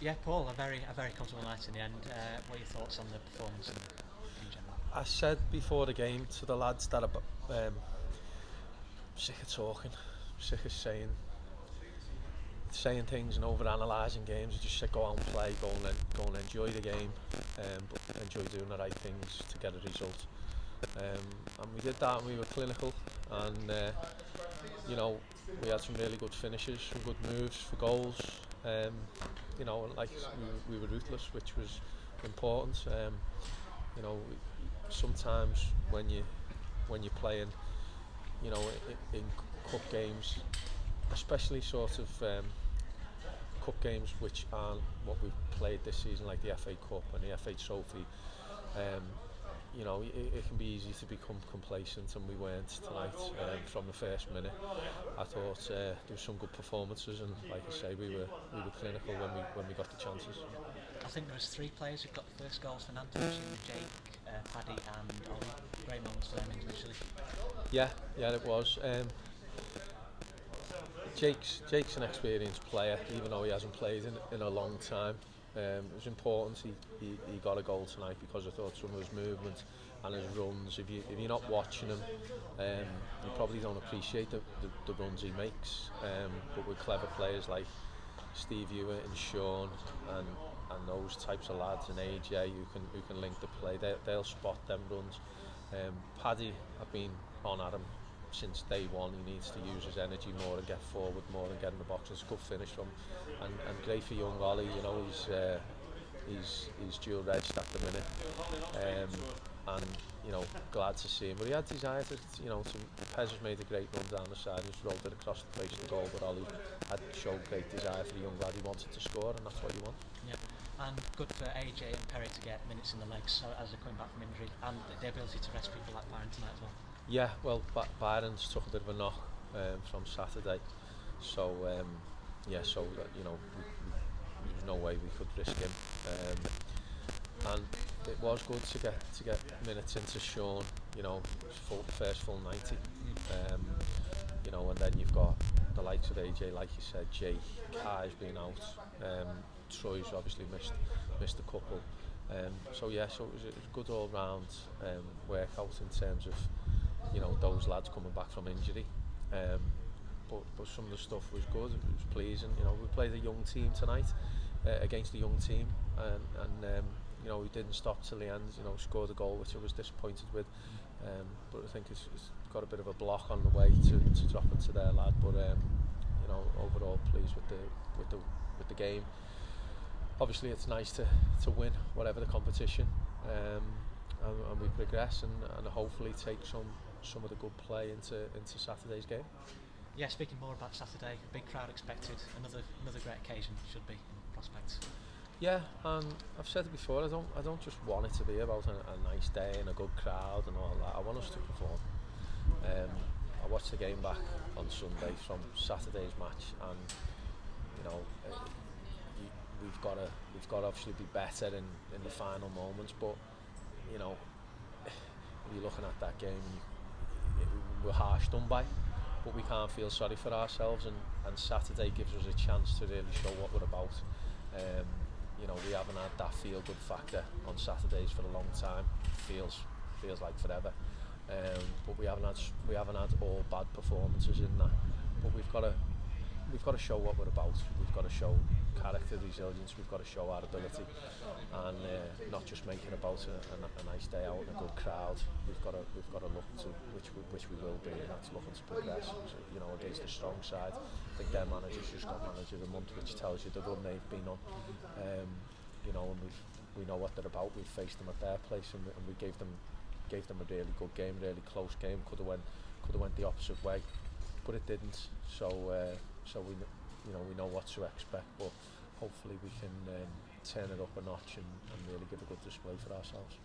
Yeah, Paul, a very comfortable night in the end. What are your thoughts on the performance in general? I said before the game to the lads that I'm sick of talking, sick of saying things and over analysing games. I just said go out and play, go and enjoy the game, but enjoy doing the right things to get a result. And we did that, and we were clinical, and you know, we had some really good finishes, some good moves for goals. Um, and like we were ruthless, which was important. You know, sometimes when you're playing, in cup games, especially sort of cup games which aren't what we've played this season, like the FA Cup and the FA Trophy. Um, it can be easy to become complacent, and we weren't tonight. From the first minute, I thought there were some good performances, and like I say, we were clinical when we got the chances. I think there was three players who got the first goals for Nantwich, Jake, Paddy and Ollie. Great moments for them individually. Yeah, it was. Jake's an experienced player, even though he hasn't played in a long time. It was important he got a goal tonight, because I thought some of his movement and his runs, if you're not watching him, you probably don't appreciate the runs he makes. But with clever players like Steve Hewitt and Sean and those types of lads, and AJ who can link the play, they'll spot them runs. Paddy, I've been on at him since day one. He needs to use his energy more and get forward more and get in the box. It's a good finish from him, and great for young Ollie. He's dual regged at the minute, and glad to see him. But he had desire to Pez has made a great run down the side and just rolled it across the face of the goal, but Ollie had showed great desire for the young lad. He wanted to score, and that's what you want. Yeah, and good for AJ and Perry to get minutes in the legs as they're coming back from injury, and the ability to rest people like Byron tonight as well. Yeah, well, Byron's took a bit of a knock from Saturday, so there was no way we could risk him, and it was good to get minutes into Sean. First full 90. And then you've got the likes of AJ, like you said, Jake, Kai's been out, Troy's obviously missed a couple. So it was a good all round workout in terms of those lads coming back from injury. But some of the stuff was good. It was pleasing. We played a young team tonight against a young team, and we didn't stop till the end. Scored a goal, which I was disappointed with. But I think it's got a bit of a block on the way to drop into their lad. But overall pleased with the game. Obviously, it's nice to win whatever the competition, and we progress and hopefully take some of the good play into Saturday's game. Yeah, speaking more about Saturday, big crowd expected, another great occasion should be in prospect. Yeah, and I've said it before, I don't just want it to be about a nice day and a good crowd and all that. I want us to perform. I watched the game back on Sunday from Saturday's match, and we've got to obviously be better in the final moments. But if you're looking at that game, we're harsh done by, but we can't feel sorry for ourselves, and Saturday gives us a chance to really show what we're about. We haven't had that feel-good factor on Saturdays for a long time. Feels like forever. But we haven't had all bad performances in that. But we've got to show what we're about. We've got to show character, resilience. We've got to show our ability, and not just make it about a nice day out and a good crowd. We've got to look to which we will be, and that's looking to progress. Against a strong side. I think their manager's just got manager of the month, which tells you the run they've been on. And we know what they're about. We've faced them at their place, and we gave them a really good game, really close game. Could have went the opposite way, but it didn't. So we know what to expect, but hopefully we can turn it up a notch and really give a good display for ourselves.